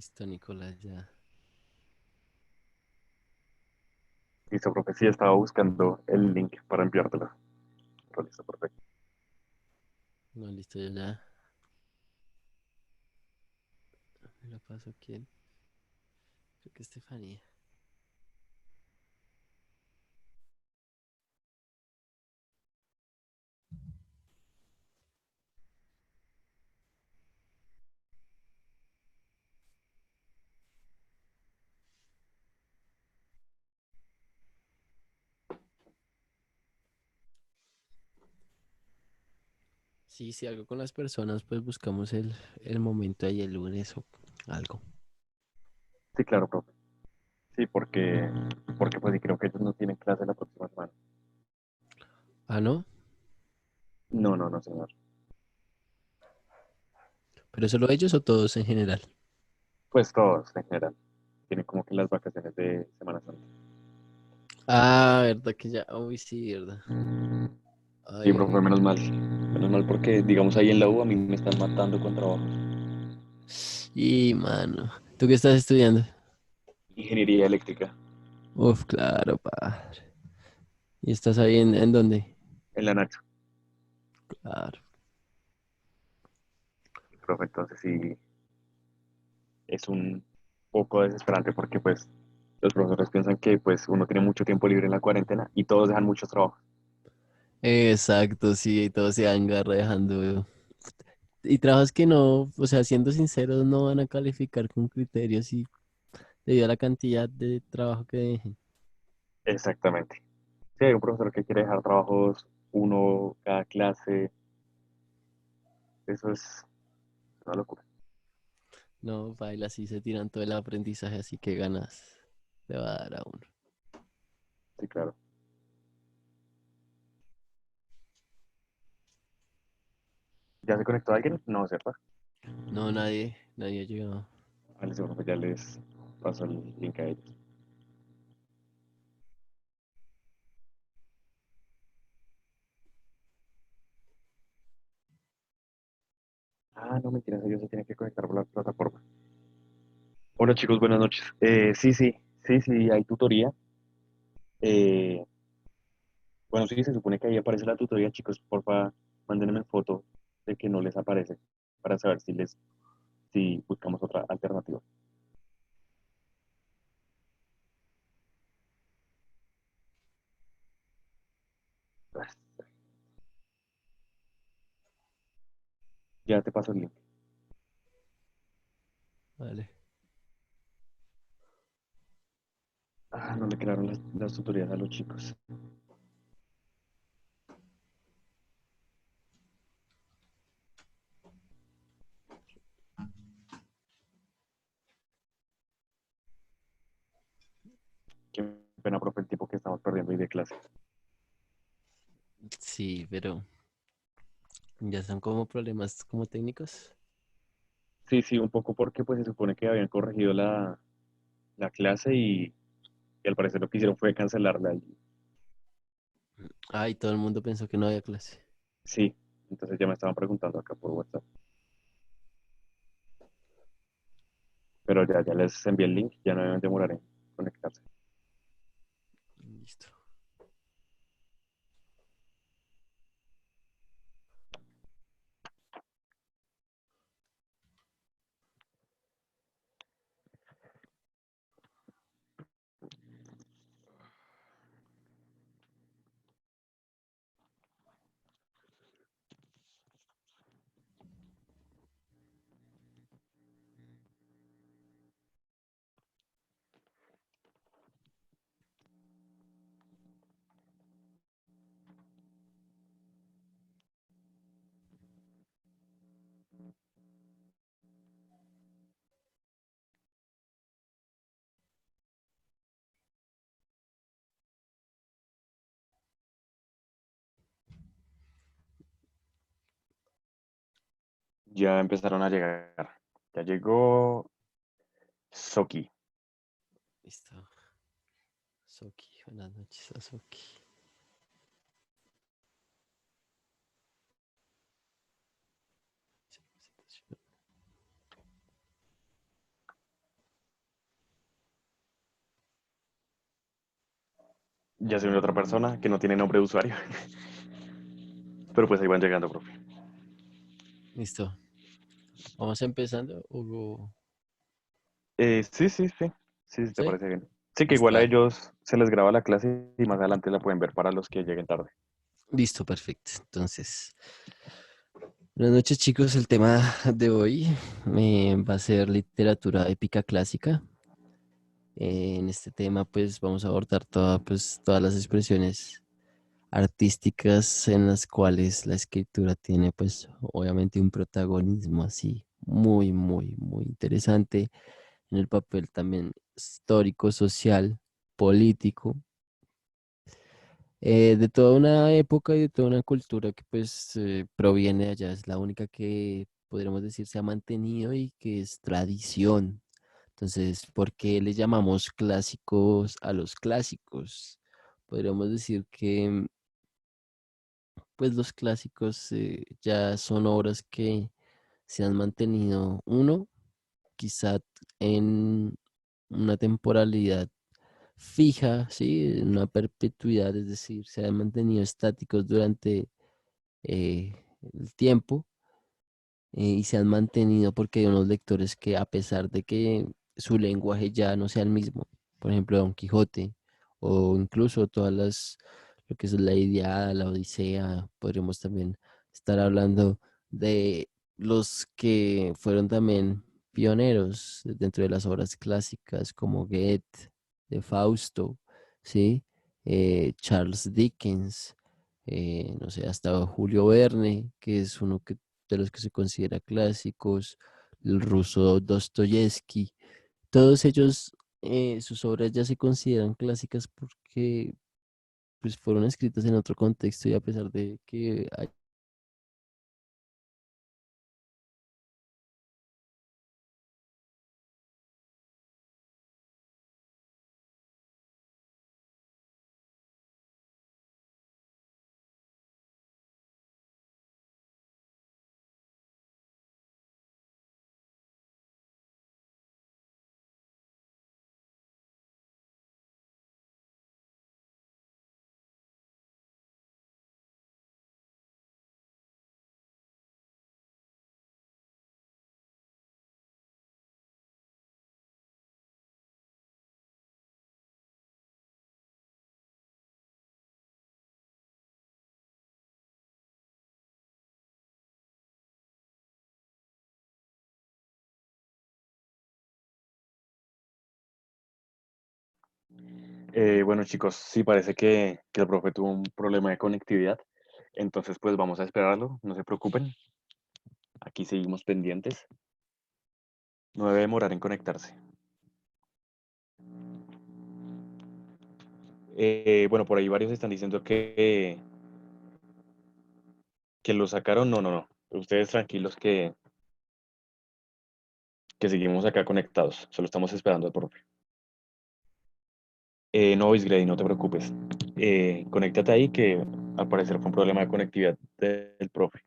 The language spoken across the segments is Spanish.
Listo, Nicolás, ya. Listo, profe, sí, estaba buscando el link para enviártelo. Pero listo, perfecto. No, listo, yo ya. Me lo paso, ¿quién? Creo que Estefanía. Sí, si algo con las personas, pues buscamos el momento ahí el lunes o algo. Sí, claro, profe. Sí, porque pues sí, creo que ellos no tienen clase la próxima semana. Ah, ¿no? No, no, no, señor. ¿Pero solo ellos o todos en general? Pues todos en general. Tienen como que las vacaciones de Semana Santa. Ah, verdad que ya. Uy, sí, verdad. Sí, Ay, profe, menos mal. Menos mal porque, digamos, ahí en la U a mí me están matando con trabajo. y mano. ¿Tú qué estás estudiando? Ingeniería eléctrica Uf, claro, padre. ¿Y estás ahí en dónde? en la Nacho. Claro. Profe, entonces sí, es un poco desesperante porque pues los profesores piensan que pues uno tiene mucho tiempo libre en la cuarentena y todos dejan muchos trabajos. Exacto, sí, todos se agarra dejando. Y trabajos que no, o sea, siendo sinceros, no van a calificar con criterios y debido a la cantidad de trabajo que dejen. Exactamente. Sí, hay un profesor que quiere dejar trabajos uno cada clase. Eso es una locura. No, baila, así se tiran todo el aprendizaje, así que ganas le va a dar a uno. Sí, claro. ¿Ya se conectó alguien? No, ¿cierto? No, nadie ha llegado. Vale, seguro que ya les paso el link a ellos. Ah, no, mentiras, ellos se tienen que conectar por la plataforma. Hola chicos, buenas noches. Sí, hay tutoría. Eh, bueno, sí, se supone que ahí aparece la tutoría, chicos. Porfa, mándenme foto de que no les aparece para saber si buscamos otra alternativa. Ya te paso el link. Vale. Ah, no le crearon las tutorías a los chicos. Qué pena, profe, el tiempo que estamos perdiendo ahí de clase. Sí, pero ya son como problemas como técnicos. Sí, sí, un poco porque pues se supone que habían corregido la clase y al parecer lo que hicieron fue cancelarla. Ay, todo el mundo pensó que no había clase. Sí, entonces ya me estaban preguntando acá por WhatsApp. Pero ya les envié el link, ya no deben demorar en conectarse. Listo. Ya empezaron a llegar. Ya llegó Soki. Listo. Soki, buenas noches a Soki. Ya se unió otra persona que no tiene nombre de usuario. Pero pues ahí van llegando, profe. Listo. Vamos empezando. Sí, sí, sí. Sí, sí, te ¿Sí? parece bien. Sí, que Listo, igual a dale. ellos se les graba la clase y más adelante la pueden ver para los que lleguen tarde. Listo, perfecto. Entonces, buenas noches, chicos. El tema de hoy va a ser literatura épica clásica. En este tema, pues, vamos a abordar todas las expresiones artísticas en las cuales la escritura tiene, pues, obviamente un protagonismo así muy, muy, muy interesante en el papel también histórico, social, político, de toda una época y de toda una cultura que pues proviene de allá. Es la única que podríamos decir se ha mantenido y que es tradición. Entonces, ¿por qué le llamamos clásicos a los clásicos? Podríamos decir que pues los clásicos ya son obras que se han mantenido, uno, quizá en una temporalidad fija, ¿sí? En una perpetuidad, es decir, se han mantenido estáticos durante el tiempo, y se han mantenido porque hay unos lectores que a pesar de que su lenguaje ya no sea el mismo, por ejemplo, Don Quijote o incluso lo que es la Ilíada, la Odisea, podríamos también estar hablando de los que fueron también pioneros dentro de las obras clásicas como Goethe, de Fausto, ¿sí? Charles Dickens, no sé, hasta Julio Verne, que es uno de los que se considera clásicos, el ruso Dostoyevsky, todos ellos, sus obras ya se consideran clásicas porque pues, fueron escritas en otro contexto y a pesar de que hay... Bueno, chicos, sí parece que el profe tuvo un problema de conectividad. Entonces, pues vamos a esperarlo. No se preocupen. Aquí seguimos pendientes. No debe demorar en conectarse. Bueno, por ahí varios están diciendo que lo sacaron. No, no, no. Ustedes tranquilos que seguimos acá conectados. Solo estamos esperando al profe. No, Isgrady, no te preocupes. Conéctate ahí que al parecer fue un problema de conectividad del profe.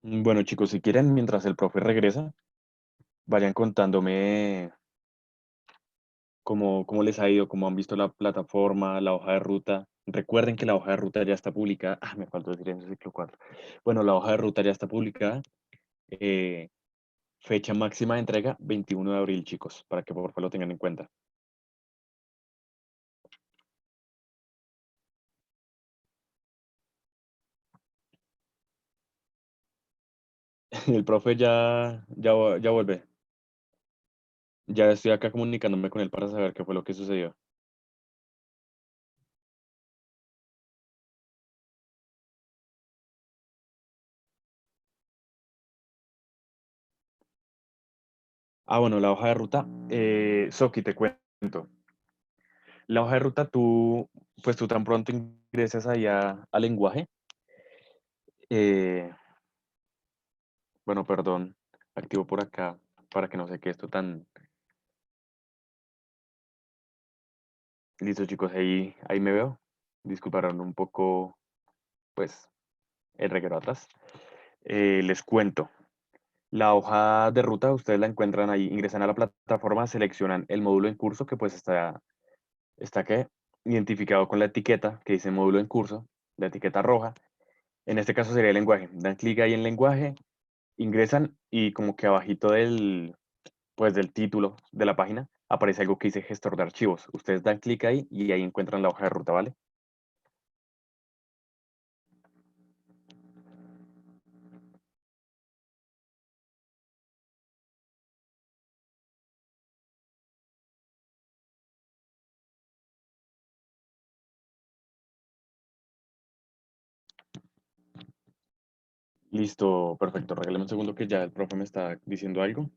Bueno, chicos, si quieren, mientras el profe regresa, vayan contándome cómo les ha ido, cómo han visto la plataforma, la hoja de ruta. Recuerden que la hoja de ruta ya está publicada. Ah, me faltó decir en el ciclo 4. Bueno, la hoja de ruta ya está publicada. Eh, Fecha máxima de entrega, 21 de abril, chicos, para que por favor lo tengan en cuenta. El profe ya vuelve. Ya estoy acá comunicándome con él para saber qué fue lo que sucedió. Ah, bueno, la hoja de ruta. Soki, te cuento. La hoja de ruta, pues tú tan pronto ingresas allá al lenguaje. Bueno, perdón. Activo por acá para que no se quede esto tan... Listo, chicos, ahí me veo. Disculparon un poco, pues, el reguero atrás. Les cuento. La hoja de ruta ustedes la encuentran ahí, ingresan a la plataforma, seleccionan el módulo en curso que pues está ¿qué? Identificado con la etiqueta que dice módulo en curso, la etiqueta roja. En este caso sería el lenguaje. Dan clic ahí en lenguaje, ingresan y como que abajito pues, del título de la página aparece algo que dice gestor de archivos. Ustedes dan clic ahí y ahí encuentran la hoja de ruta, ¿vale? Listo, perfecto. Regálame un segundo que ya el profe me está diciendo algo.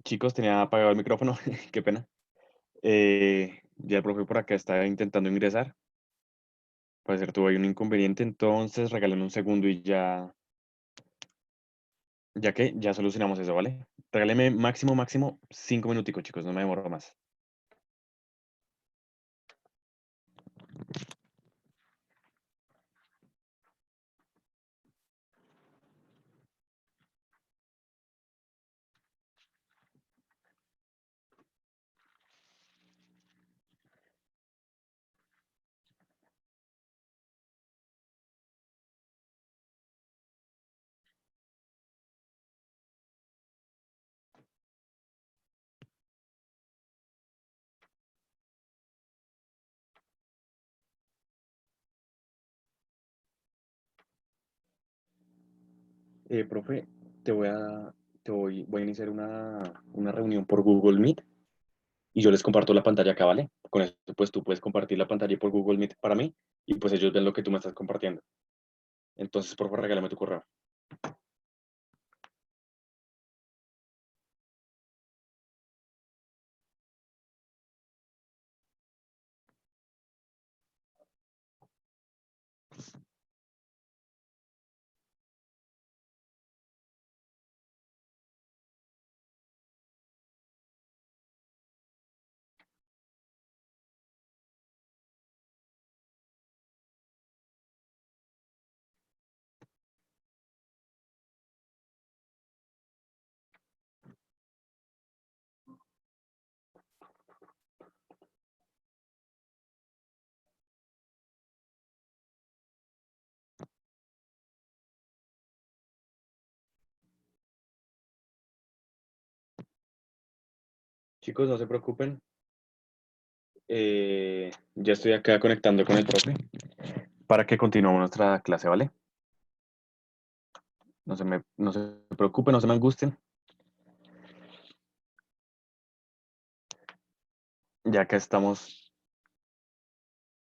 Chicos, tenía apagado el micrófono, qué pena. Ya el profe por acá está intentando ingresar. Parece que tuvo ahí un inconveniente, entonces regalen un segundo y ya solucionamos eso, ¿vale? Regáleme máximo 5 minuticos, chicos, no me demoro más. Profe, te voy a, voy a iniciar una reunión por Google Meet y yo les comparto la pantalla acá, ¿vale? Con esto, pues tú puedes compartir la pantalla por Google Meet para mí y pues ellos ven lo que tú me estás compartiendo. Entonces, por favor, regálame tu correo. Chicos, no se preocupen. Ya estoy acá conectando con el profe para que continuemos nuestra clase, ¿vale? No se preocupen, no se me angustien, ya que estamos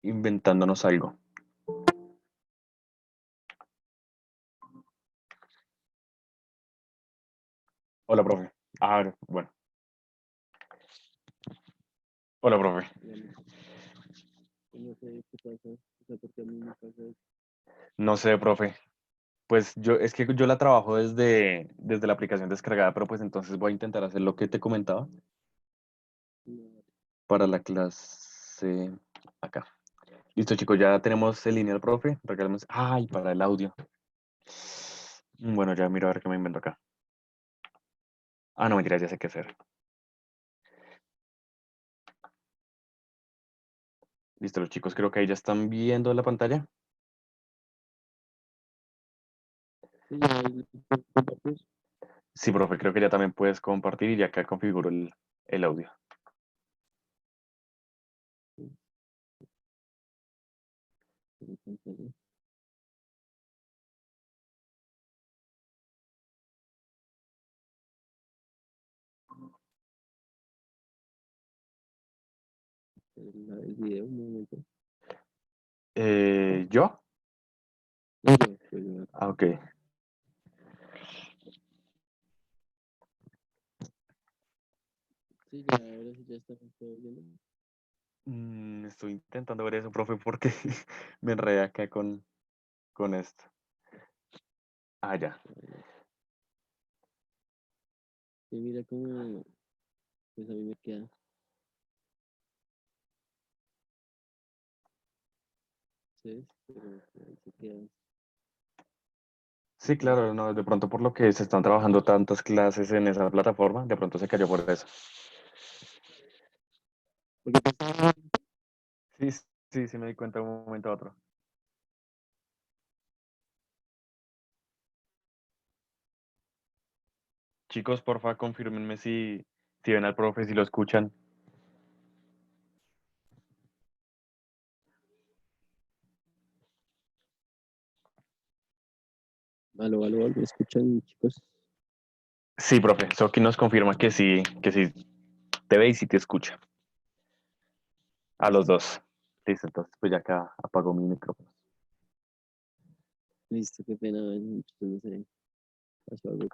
inventándonos algo. Hola, profe. A ver, bueno. Hola, profe. Bueno, no sé qué pasa, o sea, porque a mí me pasa eso. No sé, profe. Pues yo, es que yo la trabajo desde la aplicación descargada, pero pues entonces voy a intentar hacer lo que te comentaba No, para la clase acá. Listo, chicos, ya tenemos el línea al profe. Regalamos. Ay, para el audio. Bueno, ya miro a ver qué me invento acá. Ah, no, mentira, ya sé qué hacer. Listo, los chicos creo que ahí ya están viendo la pantalla. sí, ya compartes. Sí, profe, creo que ya también puedes compartir y ya acá configuro el audio. El video, un momento. ¿Yo? Yo, Ah, ok. sí, ya, ahora sí ya estamos todos viendo. Estoy intentando ver eso, profe, porque me enredé acá con esto. Ah, ya. Y mira cómo, pues a mí me queda, ¿sabes? Pero ahí se queda. Sí, claro, no, de pronto por lo que se están trabajando tantas clases en esa plataforma, de pronto se cayó por eso. Porque pues, Sí, sí, sí me di cuenta de un momento a otro. Chicos, porfa, confírmenme si ven al profe, si lo escuchan. ¿me escuchan, chicos? Sí, profe, Soki nos confirma que sí te ve y sí te escucha. A los dos. Listo, entonces pues ya acá apago mi micrófono. Listo, qué pena, no sé, pasó algo.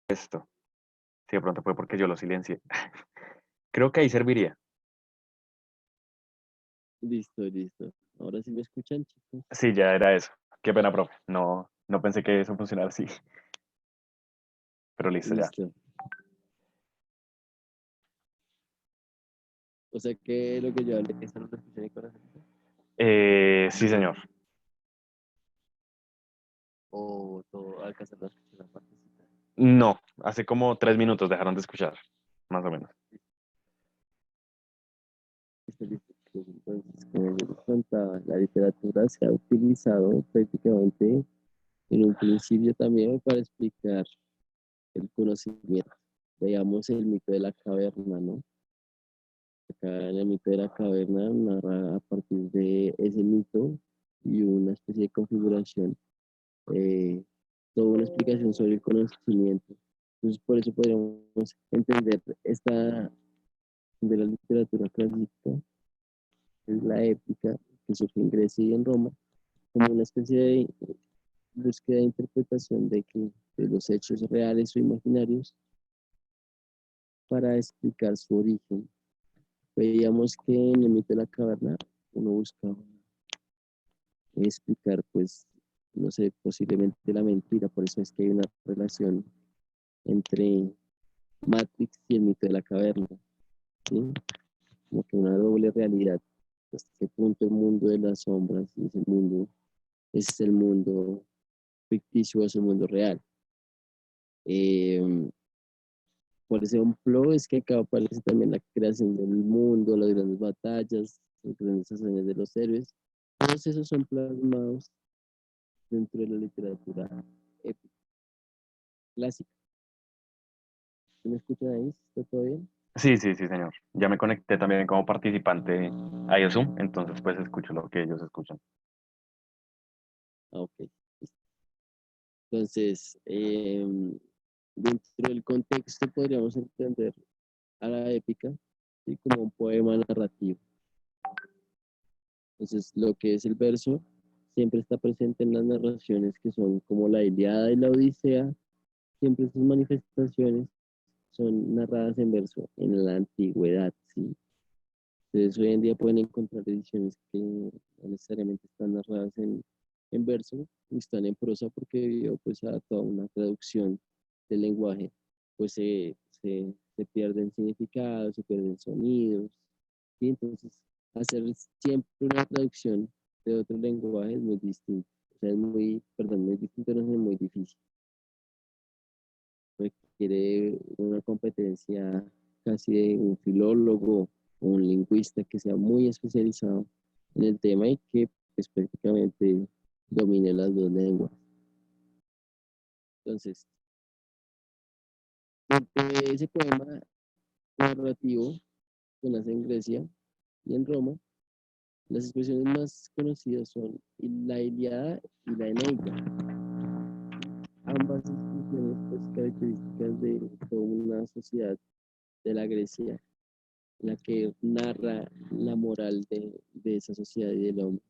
esto. Si de pronto fue porque yo lo silencié. Creo que ahí serviría. Listo, listo. Ahora sí me escuchan, chicos. Sí, ya era eso. Qué pena, profe. No, no pensé que eso funcionara así. Pero listo, ya. Listo. O sea que lo que yo hablé, que solo lo escuché en mi corazón. Sí, señor. O todo alcanzar a escuchar la partecita. No, hace como 3 minutos dejaron de escuchar, más o menos. Listo, listo. Pues entonces, como yo les contaba, la literatura se ha utilizado prácticamente en un principio también para explicar el conocimiento. Veamos el mito de la caverna, ¿no? Acá en el mito de la caverna narra a partir de ese mito y una especie de configuración, eh, toda una explicación sobre el conocimiento. Entonces, por eso podríamos entender esta de la literatura clásica, es la épica que surge en Grecia y en Roma, como una especie de búsqueda de interpretación de los hechos reales o imaginarios para explicar su origen. Veíamos que en el mito de la caverna uno buscaba explicar, pues, no sé, posiblemente la mentira, por eso es que hay una relación entre Matrix y el mito de la caverna, ¿sí? Como que una doble realidad. Hasta qué punto el mundo de las sombras y ese mundo es el mundo ficticio, es el mundo real. Eh, por ejemplo, es que acá aparece también la creación del mundo, las grandes batallas, las grandes hazañas de los héroes. Todos esos son plasmados dentro de la literatura épica, clásica. ¿Sí me escuchan ahí? ¿Está todo bien? Sí, sí, sí, señor. Ya me conecté también como participante a Zoom, entonces pues escucho lo que ellos escuchan. Ah, ok. Entonces, dentro del contexto podríamos entender a la épica, ¿sí? Como un poema narrativo. Entonces, lo que es el verso siempre está presente en las narraciones que son como la Ilíada y la Odisea. Siempre sus manifestaciones son narradas en verso en la antigüedad, ¿sí? Entonces, hoy en día pueden encontrar ediciones que no necesariamente están narradas en verso, y están en prosa porque debido pues, a toda una traducción del lenguaje, pues se pierden significados, se pierden sonidos, ¿sí? Entonces, hacer siempre una traducción de otro lenguaje es muy distinto. O sea, es muy, perdón, muy distinto, no es muy difícil. Requiere una competencia casi de un filólogo o un lingüista que sea muy especializado en el tema y que pues prácticamente domine las dos lenguas. Entonces, dentro de ese poema narrativo que nace en Grecia y en Roma, las expresiones más conocidas son la Ilíada y la Eneida. Ambas expresiones pues características de toda una sociedad de la Grecia, la que narra la moral de esa sociedad y del hombre.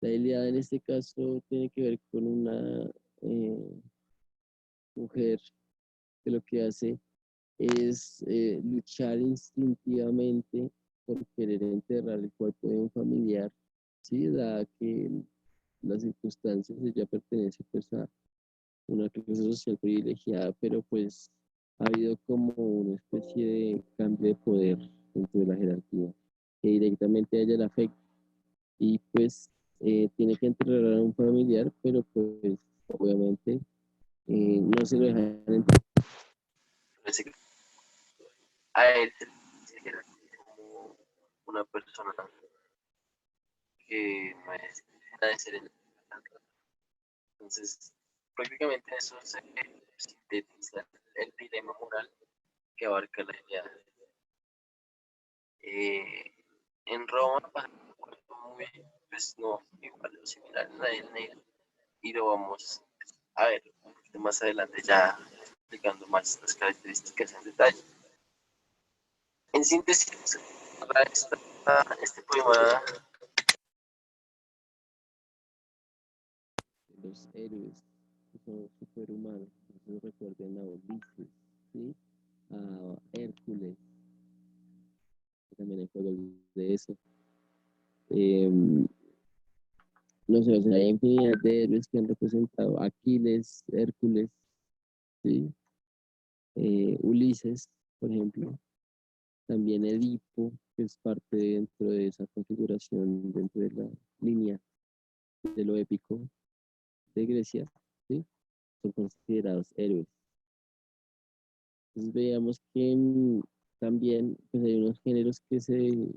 La Ilíada en este caso tiene que ver con una mujer que lo que hace es luchar instintivamente por querer enterrar el cuerpo de un familiar, ¿sí? Dada que las circunstancias, ella pertenece pues a una clase social privilegiada, pero pues ha habido como una especie de cambio de poder dentro de la jerarquía que directamente a ella le afecta y pues tiene que enterrar a un familiar, pero pues obviamente no se lo dejan enterrar. A él se le como una persona que no es nada de ser el. Entonces, prácticamente eso se sintetiza el dilema moral que abarca la idea. Eh, en Roma pasa muy, pues no, igual o similar a la del negro, y lo vamos a ver un poquito más adelante ya explicando más las características en detalle. En síntesis, este poema los héroes. que son superhumanos. Entonces recuerden a Ulises, ¿sí? A Hércules, que también hay juegos de eso. Em, no sé, o sea, hay infinidad de héroes que han representado Aquiles, Hércules, ¿sí? Ulises, por ejemplo, también Edipo, que es parte dentro de esa configuración, dentro de la línea de lo épico de Grecia, ¿sí? Son considerados héroes. Entonces veamos que también pues, hay unos géneros que se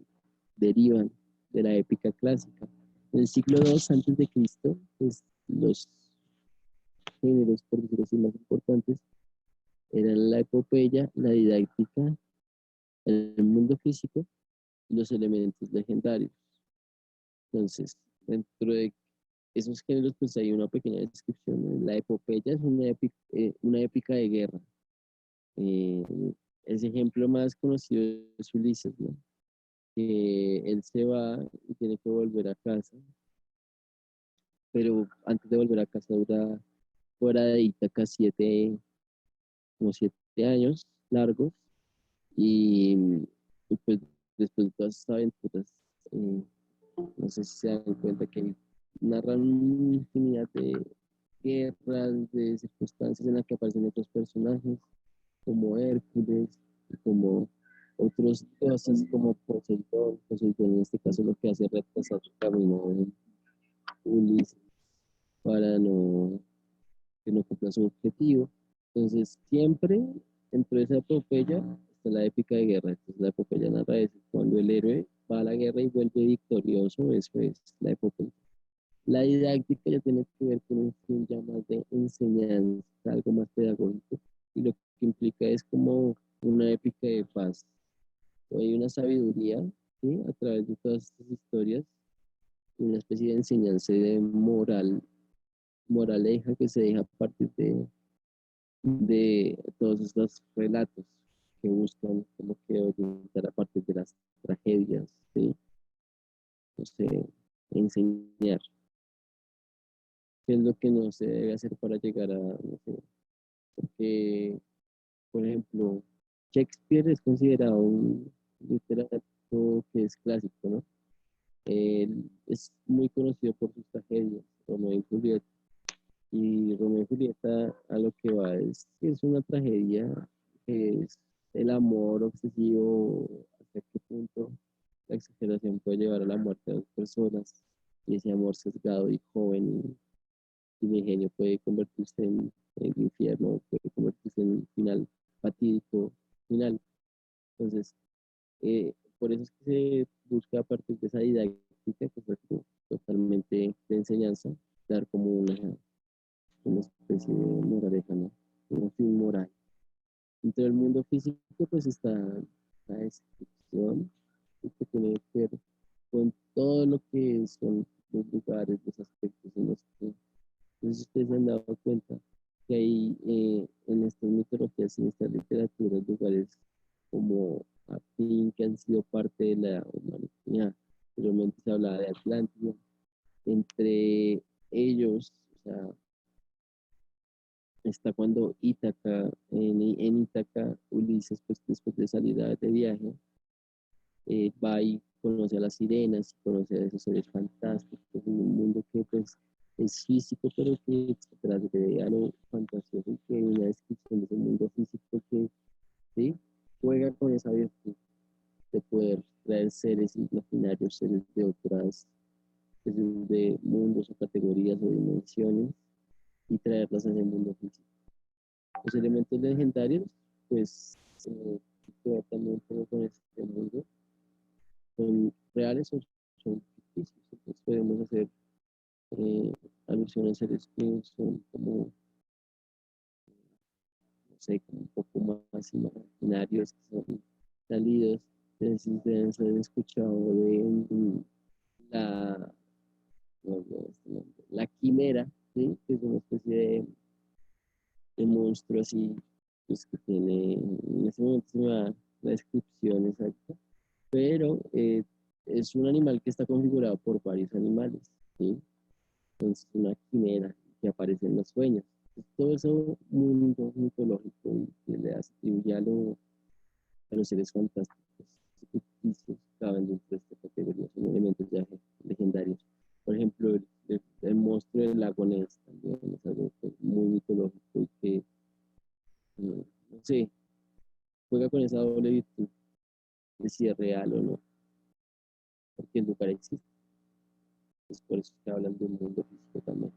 derivan de la épica clásica. En el siglo II antes de Cristo, pues, los géneros, por decirlo así, más importantes eran la epopeya, la didáctica, el mundo físico y los elementos legendarios. Entonces, dentro de esos géneros, pues hay una pequeña descripción. La epopeya es una épica de guerra. Eh, ese ejemplo más conocido es Ulises, ¿no? Que él se va y tiene que volver a casa, pero antes de volver a casa dura fuera de Ítaca como 7 años largos, y, y pues después de todas esas aventuras, eh, no sé si se dan cuenta que narran una infinidad de guerras, de circunstancias en las que aparecen otros personajes, como Hércules, y como otros dioses como Poseidón. Poseidón en este caso lo que hace es retrasar su camino de Ulises para que no cumpla su objetivo. Entonces, siempre dentro de esa epopeya está la épica de guerra. Entonces, la epopeya narra eso. Cuando el héroe va a la guerra y vuelve victorioso, eso es la epopeya. La didáctica ya tiene que ver con un fin ya más de enseñanza, algo más pedagógico, y lo que implica es como una épica de paz. O hay una sabiduría, ¿sí? A través de todas estas historias, una especie de enseñanza de moraleja que se deja a partir de todos estos relatos que buscan como que orientar a partir de las tragedias, ¿sí? O sea, enseñar qué es lo que no se debe hacer para llegar a, no sé, porque, por ejemplo, Shakespeare es considerado un literato que es clásico, ¿no? Él es muy conocido por sus tragedias, Romeo y Julieta. Y Romeo y Julieta a lo que va es una tragedia, es el amor obsesivo, hasta qué punto la exageración puede llevar a la muerte de dos personas, y ese amor sesgado y joven y de ingenio puede convertirse en el infierno, puede convertirse en un final fatídico, final. Entonces, por eso es que se busca a partir de esa didáctica, que fue como totalmente de enseñanza, dar como una especie de moraleja, ¿no? Un fin moral. Dentro del mundo físico, pues está la descripción, que tiene que ver con todo lo que son los lugares, los aspectos en los que, no sé si ustedes se han dado cuenta que hay en estas mitologías y en estas literaturas lugares como Atín, que han sido parte de la humanidad. Anteriormente se hablaba de Atlántida. Entre ellos, o sea, está cuando Ítaca, en Ítaca, Ulises, pues después de salir de viaje, va y conoce a las sirenas, conoce a esos seres fantásticos, en un mundo que pues es físico, pero que se trasgrede a lo fantasioso, y que hay una descripción de ese mundo físico que, ¿sí? Juega con esa virtud de poder traer seres imaginarios, seres de otras, seres de mundos o categorías o dimensiones, y traerlas en el mundo físico. Los elementos legendarios, pues, que ver también como con este mundo, son reales o son ficticios. Entonces podemos hacer eh, alusión a seres que son como, no sé, como un poco más imaginarios, que son salidos. Entonces deben ser escuchado de la, no, la quimera, ¿sí? Que es una especie de monstruo así, pues que tiene, en ese momento se me da la descripción exacta, pero es un animal que está configurado por varios animales, ¿sí? Entonces una quimera que aparece en los sueños. todo ese mundo mitológico y que le atribuye a los seres fantásticos ficticios caben dentro de esta categoría, son elementos ya legendarios. Por ejemplo, el monstruo del lago Ness también es algo pues, muy mitológico y que, no sé, juega con esa doble virtud de si es real o no, porque el lugar existe. Es por eso que hablan de un mundo físico también.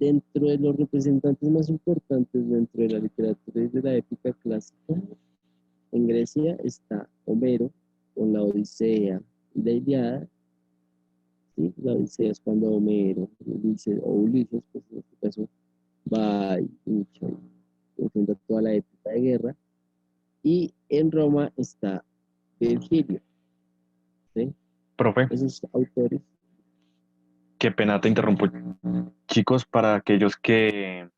Dentro de los representantes más importantes dentro de la literatura y de la épica clásica, en Grecia está Homero con la Odisea y la Ilíada. ¿Sí? La Odisea es cuando Homero, Ulises, pues en este caso, va y lucha y enfrenta toda la época de guerra. Y en Roma está Virgilio. ¿Sí? Profe, Esos autores. qué pena te interrumpo. Chicos, para aquellos que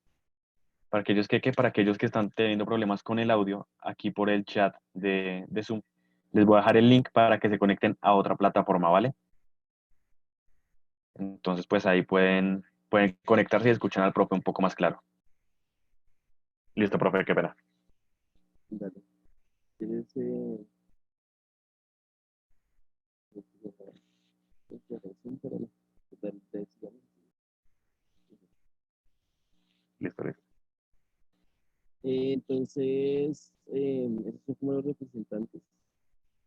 están teniendo problemas con el audio, aquí por el chat de Zoom, les voy a dejar el link para que se conecten a otra plataforma, ¿vale? Entonces, pues ahí pueden conectarse y escuchar al profe un poco más claro. Listo, profe, qué pena. Dale, tienes, Listo, listo. entonces, esos son como los representantes.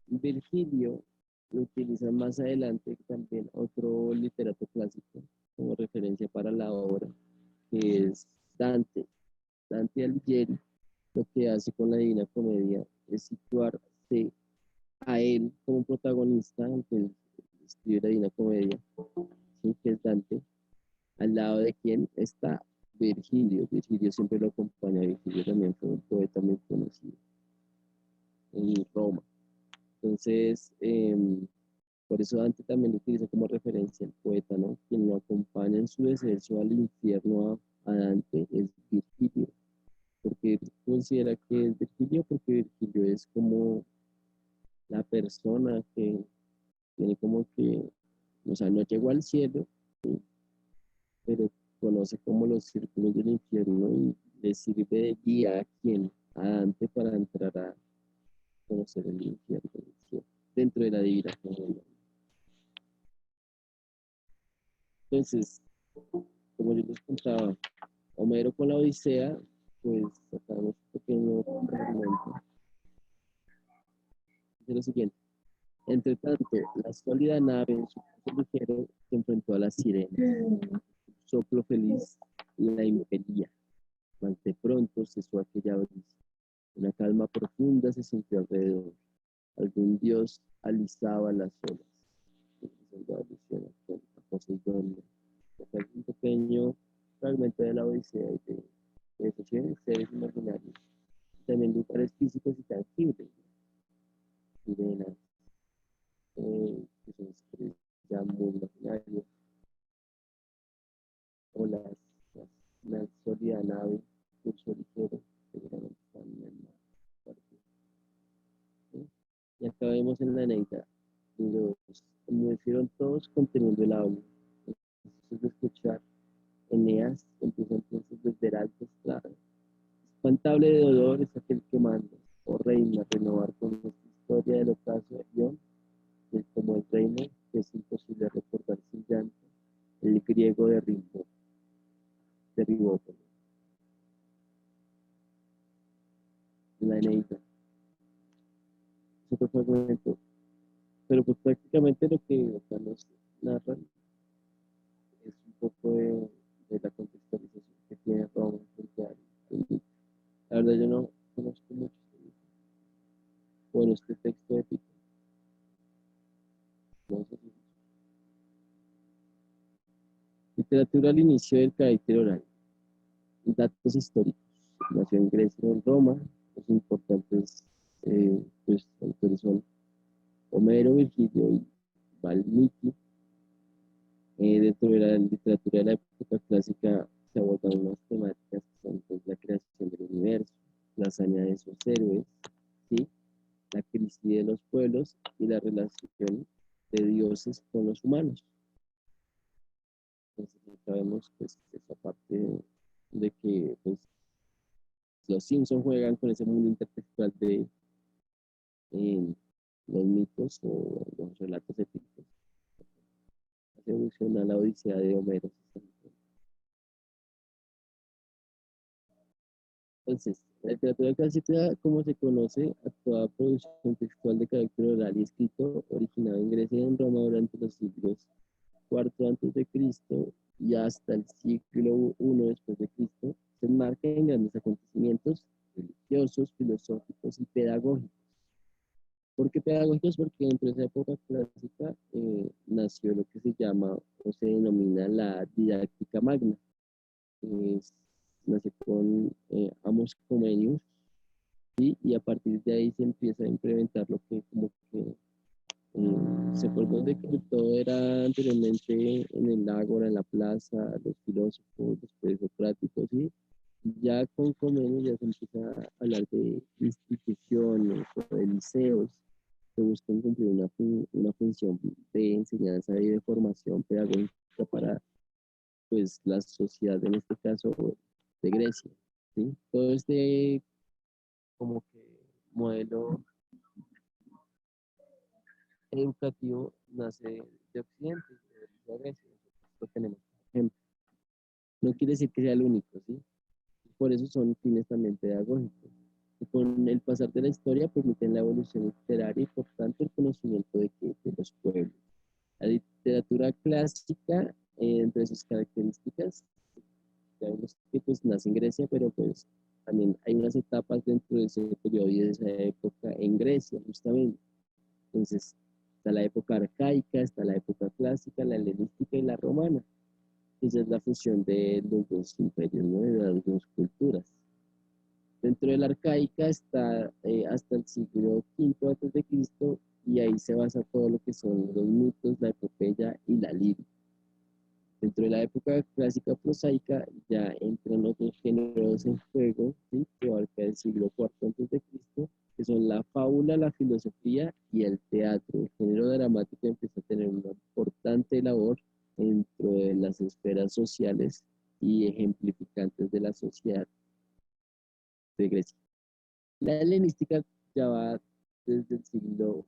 Virgilio lo utiliza más adelante también otro literato clásico como referencia para la obra, que es Dante. Dante Alighieri lo que hace con la Divina Comedia es situarse a él como protagonista, aunque escribe la Divina Comedia, ¿sí? Que es Dante, al lado de quien está Virgilio. Virgilio siempre lo acompaña. Virgilio también fue un poeta muy conocido en Roma. Entonces, por eso Dante también lo utiliza como referencia el poeta, ¿no? Quien lo acompaña en su descenso al infierno a Dante es Virgilio. Porque considera que es Virgilio, porque Virgilio es como la persona que tiene como que, o sea, no llegó al cielo, ¿sí? Pero conoce como los círculos del infierno y le sirve de guía a quien, a Dante, para entrar a conocer el infierno del cielo, dentro de la divina comedia. Entonces, como yo les contaba, Homero con la Odisea, pues sacamos un pequeño fragmento. Dice lo siguiente: entre tanto, la sólida nave en su curso ligero se enfrentó a las sirenas. Un soplo feliz la impelía, mas de pronto cesó aquella brisa. Una calma profunda se sintió alrededor. Algún dios alisaba las olas. Haciendo alusión a Poseidón. Acá hay un pequeño fragmento de la Odisea y de esos seres imaginarios. También lugares físicos y tangibles, sirenas, que son seres ya muy imaginarios, o la sólida nave, curso ligero, seguramente están en el mar. ¿Sí? Y acá vemos en la anécdota, los enmudecieron todos conteniendo el habla. Entonces de escuchar, Eneas empieza entonces desde el alto estrado. Espantable de dolor es aquel que manda, oh reina, renovar con nuestra historia del ocaso de Ión, que como el reino, que es imposible recordar sin llanto, el griego derribó la Eneida. Es otro fragmento, pero pues prácticamente lo que acá nos narran es un poco de la contextualización que tiene Roma frente al mito. La verdad yo no conozco mucho este mito. Bueno, este texto épico, no sé si literatura al inicio del carácter oral. Datos históricos. Nació en Grecia, en Roma. Los importantes pues, autores son Homero, Virgilio y Valmiki. Dentro de la literatura de la época clásica se abordan unas temáticas que son pues, la creación del universo, la hazaña de esos héroes, ¿sí? La crisis de los pueblos y la relación de dioses con los humanos. Entonces, sabemos pues, esa parte de que pues, los Simpsons juegan con ese mundo intertextual de los mitos o los relatos épicos. Hace alusión a la Odisea de Homero. Entonces, la literatura clásica, como se conoce, a toda producción textual de carácter oral y escrito, originada en Grecia y en Roma durante los siglos IV antes de Cristo y hasta el siglo I después de Cristo, se enmarca en grandes acontecimientos religiosos, filosóficos y pedagógicos. ¿Por qué pedagógicos? Porque dentro de esa época clásica nació lo que se llama o se denomina la didáctica magna. Es, nació con Amos Comenius, ¿sí? Y a partir de ahí se empieza a implementar lo que como que se acordó de que todo era anteriormente en el ágora, en la plaza, los filósofos, los presocráticos, ¿sí? Ya con Comenius ya se empieza a hablar de instituciones o de liceos que buscan cumplir una función de enseñanza y de formación pedagógica para pues, la sociedad, en este caso de Grecia. ¿Sí? Todo este como que modelo educativo nace de Occidente, de Grecia. Nosotros lo tenemos, por ejemplo. No quiere decir que sea el único, ¿sí? Por eso son fines también pedagógicos. Y con el pasar de la historia permiten la evolución literaria y por tanto el conocimiento de los pueblos. La literatura clásica, entre sus características, ya vemos que pues nace en Grecia, pero pues también hay unas etapas dentro de ese periodo y de esa época en Grecia, justamente. Entonces, está la época arcaica, está la época clásica, la helenística y la romana. Esa es la fusión de los dos imperios, ¿no? De las dos culturas. Dentro de la arcaica está hasta el siglo V antes de Cristo y ahí se basa todo lo que son los mitos, la epopeya y la lírica. Dentro de la época clásica prosaica ya entran otros géneros en juego, ¿sí? Que abarca el siglo IV antes de Cristo, que son la fábula, la filosofía y el teatro. El género dramático empieza a tener una importante labor dentro de las esferas sociales y ejemplificantes de la sociedad de Grecia. La helenística ya va desde el siglo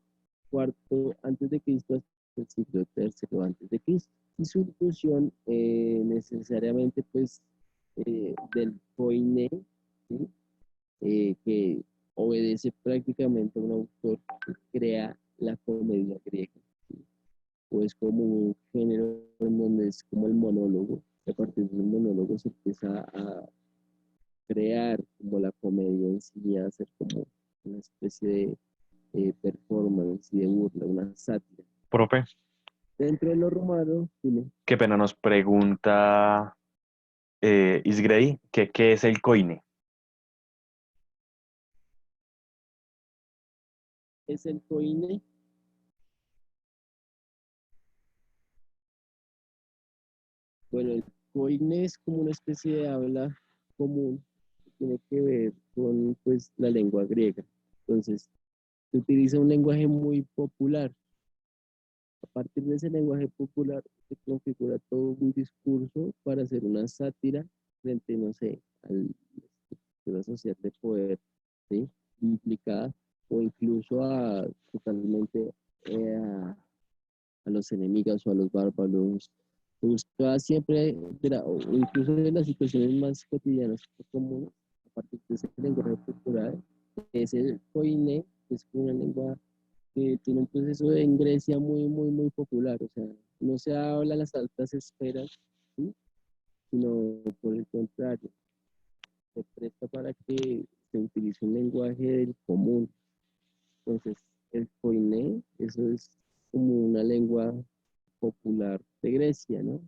IV antes de Cristo hasta el siglo III antes de Cristo. Y su inclusión necesariamente pues del Koine, ¿sí? Que obedece prácticamente a un autor que crea la comedia griega, ¿sí? O es como un género en donde es como el monólogo, a partir del monólogo se empieza a crear como la comedia en sí, a hacer como una especie de performance y de burla, una sátira. Profe, Dentro de lo romano, dime, qué pena nos pregunta Isgrey, que qué es el coine. es el coine. Bueno, el coine es como una especie de habla común que tiene que ver con pues, la lengua griega. Entonces, se utiliza un lenguaje muy popular. A partir de ese lenguaje popular se configura todo un discurso para hacer una sátira frente, no sé, a la sociedad de poder, ¿sí? Implicada o incluso a totalmente a los enemigos o a los bárbaros. Se buscaba siempre, o incluso en las situaciones más cotidianas o comunes, a partir de ese lenguaje cultural, es el koiné, que es una lengua que tiene un proceso en Grecia muy popular. O sea, no se habla a las altas esferas, ¿sí? Sino por el contrario, se presta para que se utilice un lenguaje del común. Entonces, el koiné, eso es como una lengua popular de Grecia, ¿no?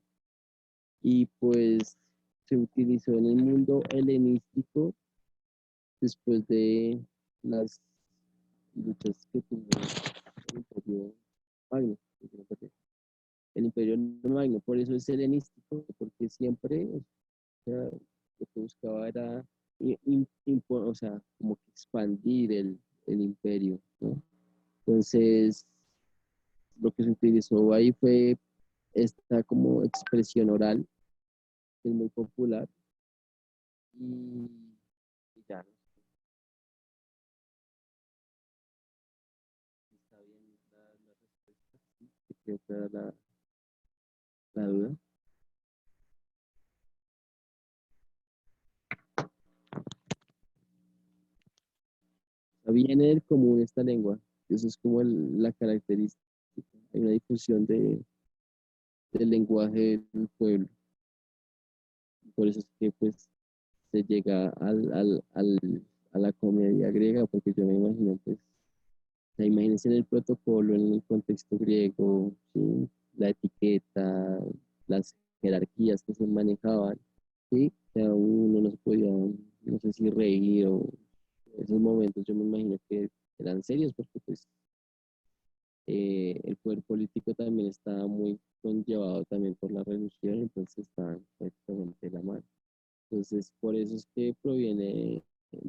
Y pues se utilizó en el mundo helenístico después de las luchas que tuvo el Imperio Magno, el Imperio Magno, por eso es helenístico, porque siempre, o sea, lo que buscaba era, o sea, como que expandir el imperio, ¿no? Entonces, lo que se utilizó ahí fue esta como expresión oral, que es muy popular, y, y ya no sé si está bien la respuesta, sí, que quedó clara la duda. Viene del común esta lengua, eso es como la característica. Hay una difusión del lenguaje del pueblo, por eso es que pues se llega a la comedia griega, porque yo me imagino pues, o sea, imagínense en el protocolo, en el contexto griego, ¿sí? La etiqueta, las jerarquías que se manejaban, ¿sí? O sea, uno no se podía, no sé si reír o esos momentos yo me imagino que eran serios porque pues el poder político también estaba muy conllevado también por la religión, entonces estaban prácticamente de la mano. Entonces, por eso es que proviene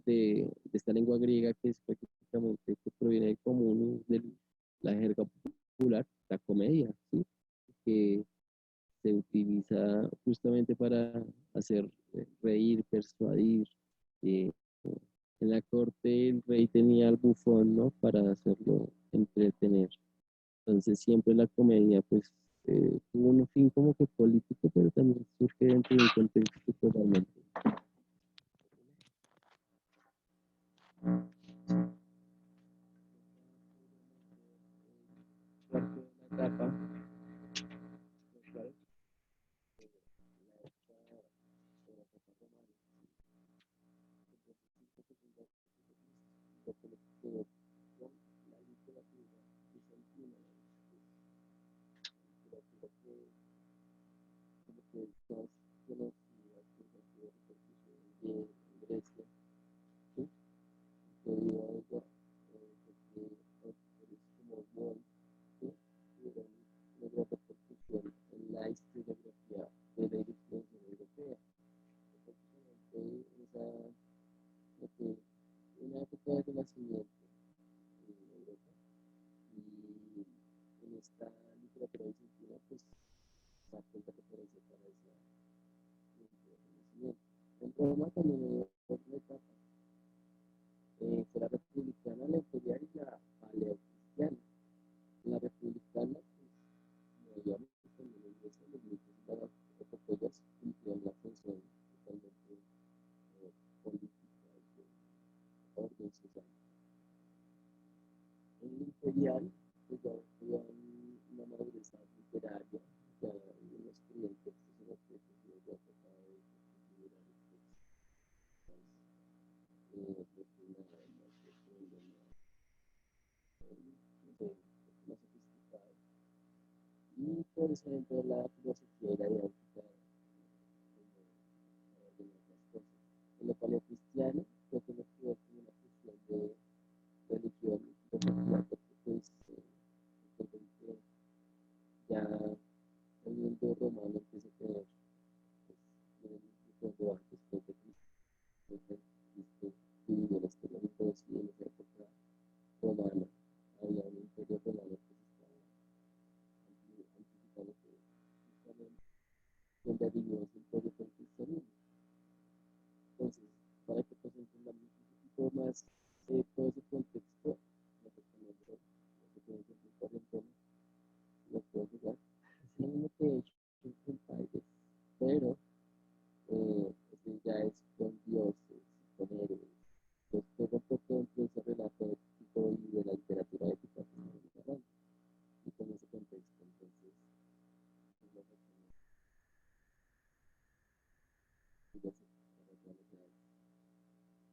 de esta lengua griega que es prácticamente que proviene del común, de la jerga popular, la comedia, ¿sí? Que se utiliza justamente para hacer reír, persuadir. eh, en la corte el rey tenía al bufón, ¿no? Para hacerlo entretener. Entonces siempre la comedia, pues, tuvo un fin como que político, pero también surge dentro de un contexto totalmente. Parte de la etapa, pues, claro, la etapa, la etapa romana, entonces siempre que tenga lo que le quedó con la literatura bizantina, literatura que es más conocida, que es más de repercusión de Grecia, ¿sí? Debido a ella, porque autores como Wall, ¿sí? Tuvieron una gran repercusión en la historiografía de la ilustración europea. Prácticamente esa, lo que una época de renacimiento en Europa y en esta literatura bizantina pues da cuenta referencia para esa renacimiento. En Roma también hay otra etapa, fue la republicana, la imperial y la paleocristiana. En la republicana pues no había muchos también en iglesia, los mitos y las epopeyas cumplían la función totalmente política y de orden social. En el imperial, pues ya había una madurez literaria, ya no escribían textos en los que pues, ya trataba de considerar refinadas, más profundas, más sofisticadas. Y por eso dentro de la filosofía y la didáctica, como ordenar las cosas. En lo paleocristiano, yo creo que es como una cuestión de religión y filosofía, porque pues entonces, ya el mundo romano empieza a tener pues, muchos debates sobre Cristo, Cristo vivió la historia de todos y en esa época romana había un imperio romano que se estaba amplificando que justamente donde arribó ese imperio fue el cristianismo. Entonces, para que pues entendamos un poquito más todo ese contexto, lo recomiendo lo que tiene que ser cuarentena, lo puedo jugar. Así mismo que he hecho en países, pero ese ya es con dioses, con héroes. Pues todo un poco entre ese relato épico y de la literatura épica que estamos hablando, y con ese contexto, entonces, es lo que yo sé, para lo que hay.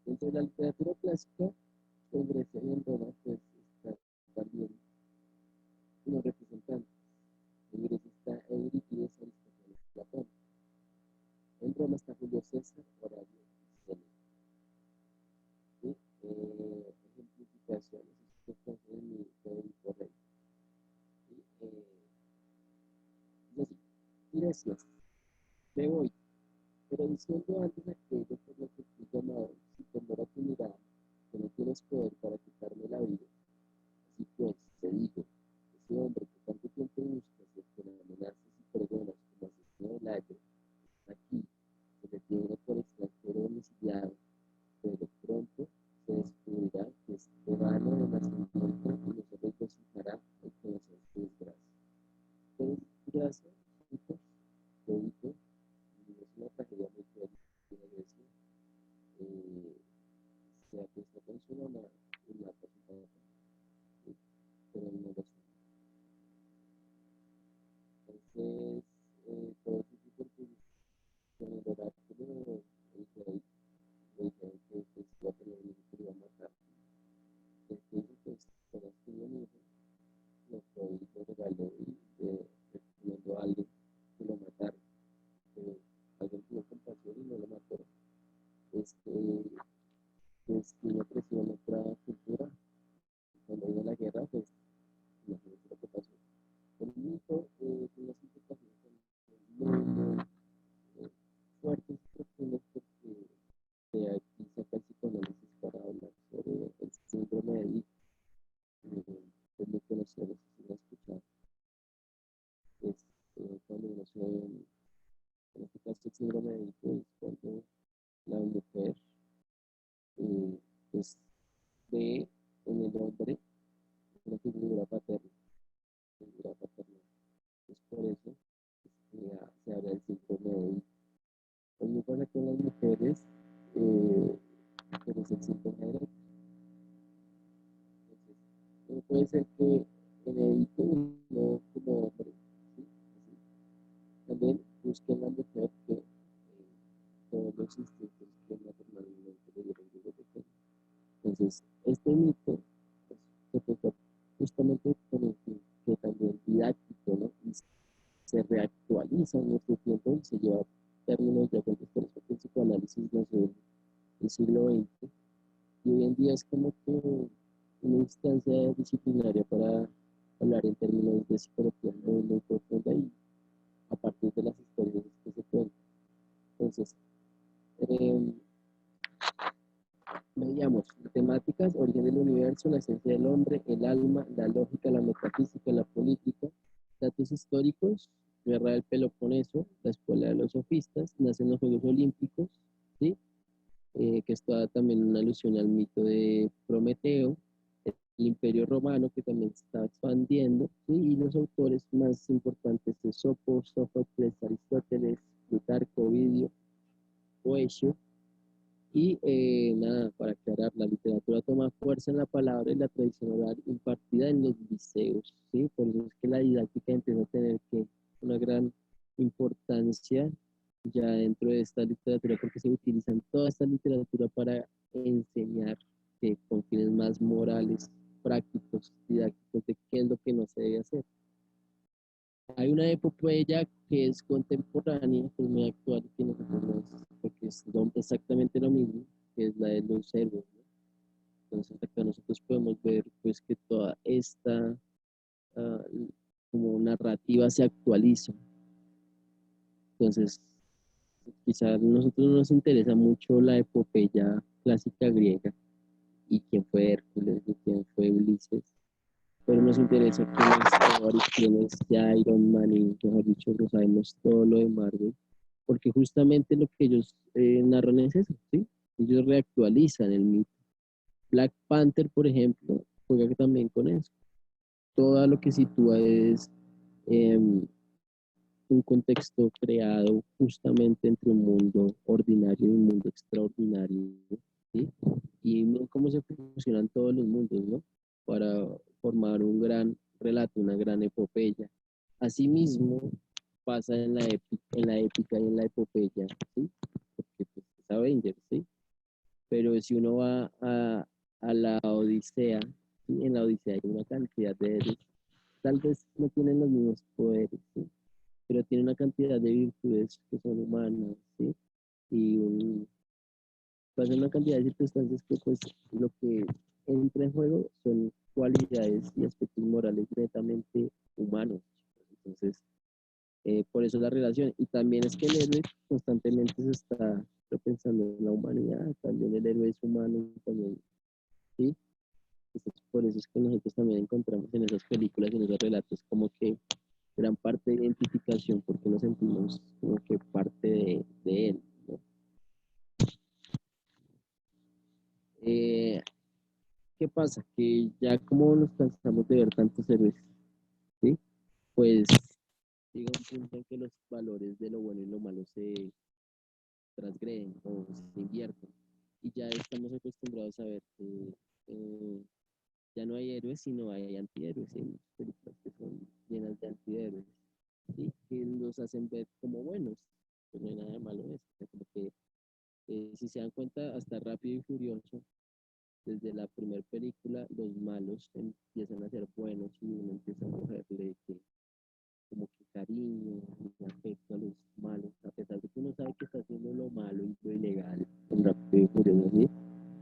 Dentro de la literatura clásica, en Grecia y en Roma, pues está también unos representantes. En Grecia está Eurípides, Aristóteles, Platón. En Roma está Julio César, Horacio y Séneca. ¿Sí? Ejemplificaciones, estos de mi Federico Rey. ¿Sí? Y así, Tiresias, me voy, pero diciendo antes aquello por lo que fui llamado, si tomara tu mirada, que no tienes poder para quitarme la vida, así pues, te digo, ese hombre que tanto tiempo buscas y a quien amenazas y perdonas como asesino del aire, está aquí, se le tiene por extranjero ni fuertes profundas porque de aquí saca el psicoanálisis para hablar sobre el síndrome de Edipo. Es muy conocido, no sé si lo has escuchado. Es cuando uno se, en este caso el síndrome de Edipo es cuando la mujer eh, pues ve en el hombre una figura paterna. Es por eso se habla del síndrome de Edipo. Lo mismo pasa con las mujeres, eh, pero es el síndrome de Edipo. Entonces, no puede ser que en Edipo uno como hombre, ¿sí? Así, también busque en la mujer que todos los instintos que naturalmente le dieron desde pequeño. Entonces, este mito pues, se tocó justamente con el fin que también didáctico, ¿no? Y se reactualiza en nuestro tiempo y se lleva términos de contexto que el psicoanálisis nació en el siglo XX y hoy en día es como que una instancia disciplinaria para hablar en términos de psicología muy, muy profunda y a partir de las historias que se cuentan. Entonces, eh, veíamos temáticas, origen del universo, la esencia del hombre, el alma, la lógica, la metafísica, la política, datos históricos, guerra del Peloponeso, la escuela de los sofistas, nacen los Juegos Olímpicos, ¿sí? Que está también una alusión al mito de Prometeo, el Imperio Romano que también se está expandiendo, ¿sí? Y los autores más importantes de Sófocles, Aristóteles, Plutarco, Ovidio, Boecio, y nada, para aclarar, la literatura toma fuerza en la palabra y la tradición oral impartida en los liceos, ¿sí? Por eso es que la didáctica empieza a tener que una gran importancia ya dentro de esta literatura, porque se utilizan toda esta literatura para enseñar que con fines más morales, prácticos, didácticos, de qué es lo que no se debe hacer. Hay una epopeya que es contemporánea, que es muy actual, que nosotros porque es exactamente lo mismo, que es la de los héroes, ¿no? Entonces acá nosotros podemos ver pues que toda esta como narrativa se actualiza. Entonces, quizás a nosotros nos interesa mucho la epopeya clásica griega y quién fue Hércules y quién fue Ulises, pero nos interesa quién es Thor y quién es Iron Man y mejor dicho, no sabemos todo lo de Marvel, porque justamente lo que ellos narran es eso, ¿sí? Ellos reactualizan el mito. Black Panther, por ejemplo, juega también con eso. Todo lo que sitúa es eh, un contexto creado justamente entre un mundo ordinario y un mundo extraordinario, ¿sí? Y miren cómo se fusionan todos los mundos, ¿no? Para formar un gran relato, una gran epopeya. Asimismo, pasa en la épica y en la epopeya, ¿sí? Porque pues, es Avengers, ¿sí? Pero si uno va a la Odisea, ¿sí? En la Odisea hay una cantidad de héroes, tal vez no tienen los mismos poderes, ¿sí? Pero tiene una cantidad de virtudes que son humanas, ¿sí? Y pasa una cantidad de circunstancias que pues lo que entra en juego son cualidades y aspectos morales netamente humanos. Entonces, por eso la relación. Y también es que el héroe constantemente se está pensando en la humanidad, también el héroe es humano, también, ¿sí? Entonces, por eso es que nosotros también encontramos en esas películas, en esos relatos, como que gran parte de identificación porque nos sentimos como que parte de él, ¿no? Eh, ¿Qué pasa? Que ya como nos cansamos de ver tantos héroes, ¿sí? Pues llega un punto en que los valores de lo bueno y lo malo se transgreden o se invierten. Y ya estamos acostumbrados a ver que eh, ya no hay héroes, sino hay antihéroes. Hay muchas películas que son llenas de antihéroes, ¿sí? Que los hacen ver como buenos. Pues no hay nada de malo en eso. O sea, como que si se dan cuenta, hasta Rápido y Furioso, desde la primera película, los malos empiezan a ser buenos y uno empieza a cogerle que, como que cariño y afecto a los malos, a pesar de que uno sabe que está haciendo lo malo y lo ilegal en Rápido y Furioso, ¿sí?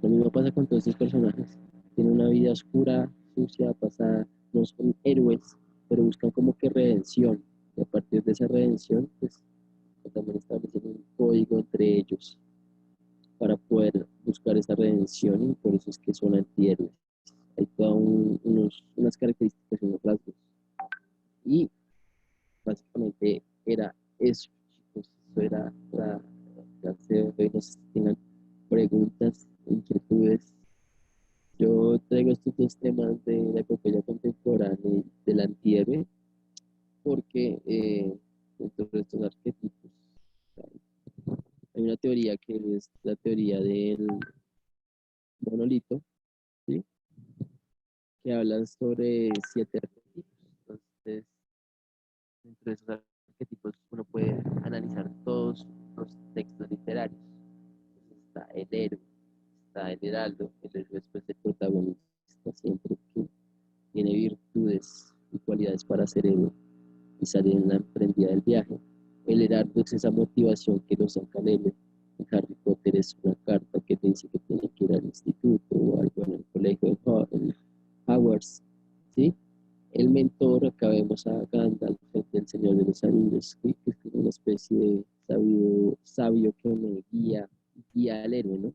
Lo mismo pasa con todos estos personajes. Tienen una vida oscura, sucia, pasada, no son héroes, pero buscan como que redención. Y a partir de esa redención, pues también establecen un código entre ellos para poder buscar esa redención y por eso es que son antihéroes. Hay todas unas características y unos rasgos. Y básicamente era eso, chicos. Eso era la clase de hoy. No sé si tengan preguntas, inquietudes. Yo traigo estos dos temas de la epopeya contemporánea y del antihéroe porque dentro de estos arquetipos hay una teoría que es la teoría del monolito, ¿sí? Que habla sobre 7 arquetipos. Entonces, dentro de esos arquetipos uno puede analizar todos los textos literarios. Entonces, está el héroe, está el heraldo, el héroe es pues, el protagonista siempre que tiene virtudes y cualidades para ser héroe y salir en la emprendida del viaje. El heraldo es esa motivación que lo saca al héroe. En Harry Potter es una carta que te dice que tiene que ir al instituto o algo en el colegio en Hogwarts, ¿sí? El mentor, acá vemos a Gandalf, del Señor de los Anillos, ¿sí? Que es una especie de sabio que me guía al héroe, ¿no?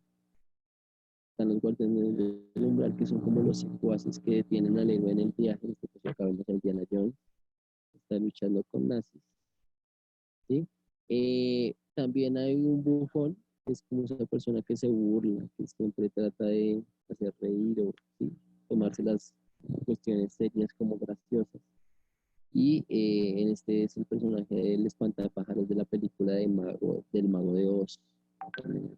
Están los guardianes del umbral, que son como los secuaces que detienen al héroe en el viaje. En este caso acá vemos a Indiana Jones, que está luchando con nazis, ¿sí? También hay un bufón, que es como esa persona que se burla, que siempre trata de hacer reír o ¿sí? Tomarse las cuestiones serias como graciosas. Y en este es el personaje del espantapájaros de la película del Mago de Oz. También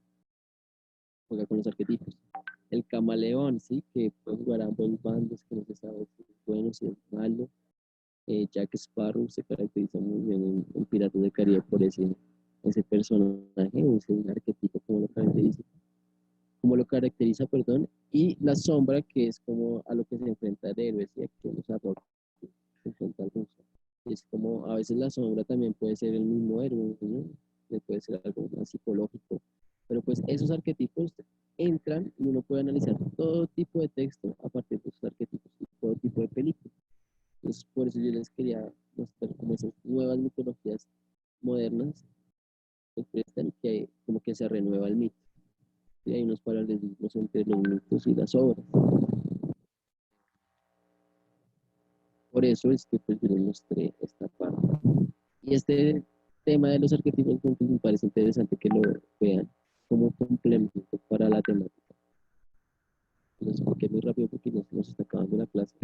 juega con los arquetipos. El camaleón, ¿sí? Que puede jugar a ambos bandos, que no se sabe si es bueno, si es malo. Jack Sparrow se caracteriza muy bien en Piratas del Caribe por ese personaje, ese arquetipo, como lo caracteriza, perdón. Y la sombra, que es como a lo que se enfrenta el héroe, ¿sí? Aquí vemos a Rock, se enfrenta al ruso. Es como, a veces la sombra también puede ser el mismo héroe, ¿no? Puede ser algo más psicológico. Pero pues esos arquetipos entran y uno puede analizar todo tipo de texto a partir de esos arquetipos y todo tipo de películas. Entonces, por eso yo les quería mostrar como esas nuevas mitologías modernas que prestan que como que se renueva el mito. Y hay unos paralelismos entre los mitos y las obras. Por eso es que pues yo les mostré esta parte. Y este tema de los arquetipos pues, me parece interesante que lo vean como complemento para la temática. Lo expliqué muy rápido porque ya se nos está acabando la clase.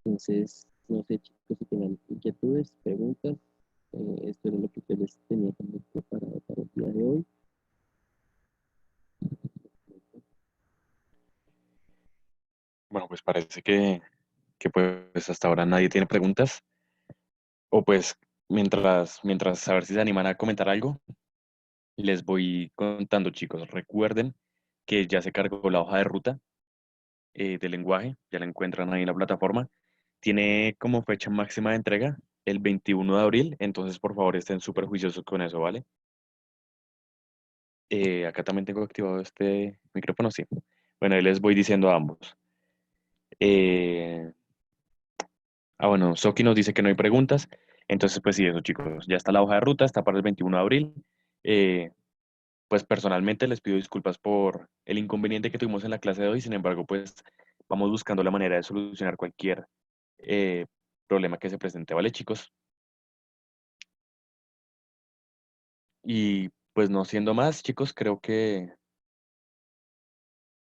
Entonces, no sé chicos si tengan inquietudes, preguntas. Esto era lo que yo les tenía como preparado para el día de hoy. Bueno, pues parece que pues hasta ahora nadie tiene preguntas. O pues mientras a ver si se animan a comentar algo, les voy contando, chicos. Recuerden que ya se cargó la hoja de ruta del lenguaje, ya la encuentran ahí en la plataforma. Tiene como fecha máxima de entrega el 21 de abril, entonces por favor estén súper juiciosos con eso, ¿vale? Acá también tengo activado este micrófono, sí. Bueno, ahí les voy diciendo a ambos. Eh, bueno, Soki nos dice que no hay preguntas, entonces pues sí, eso chicos, ya está la hoja de ruta, está para el 21 de abril. Eh, pues personalmente les pido disculpas por el inconveniente que tuvimos en la clase de hoy, sin embargo, pues vamos buscando la manera de solucionar cualquier eh, problema que se presente, ¿vale, chicos? Y pues no siendo más, chicos, creo que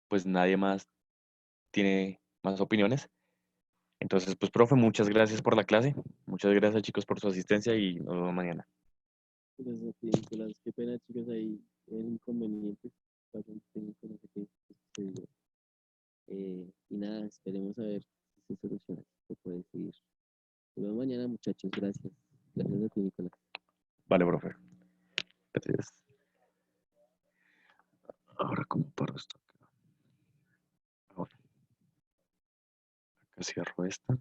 pues nadie más tiene más opiniones. Entonces, pues, profe, muchas gracias por la clase. Muchas gracias, chicos, por su asistencia y nos vemos mañana. Gracias a ti, Nicolás. Qué pena, chicos, ahí el inconveniente. Pasó un técnico, no sé qué sucedió. Y nada, esperemos a ver si se soluciona. Se puede seguir. Nos vemos mañana, muchachos. Gracias. Gracias a ti, Nicolás. Vale, profe. Gracias. Ahora, ¿cómo paro esto? Ahora, acá cierro esta.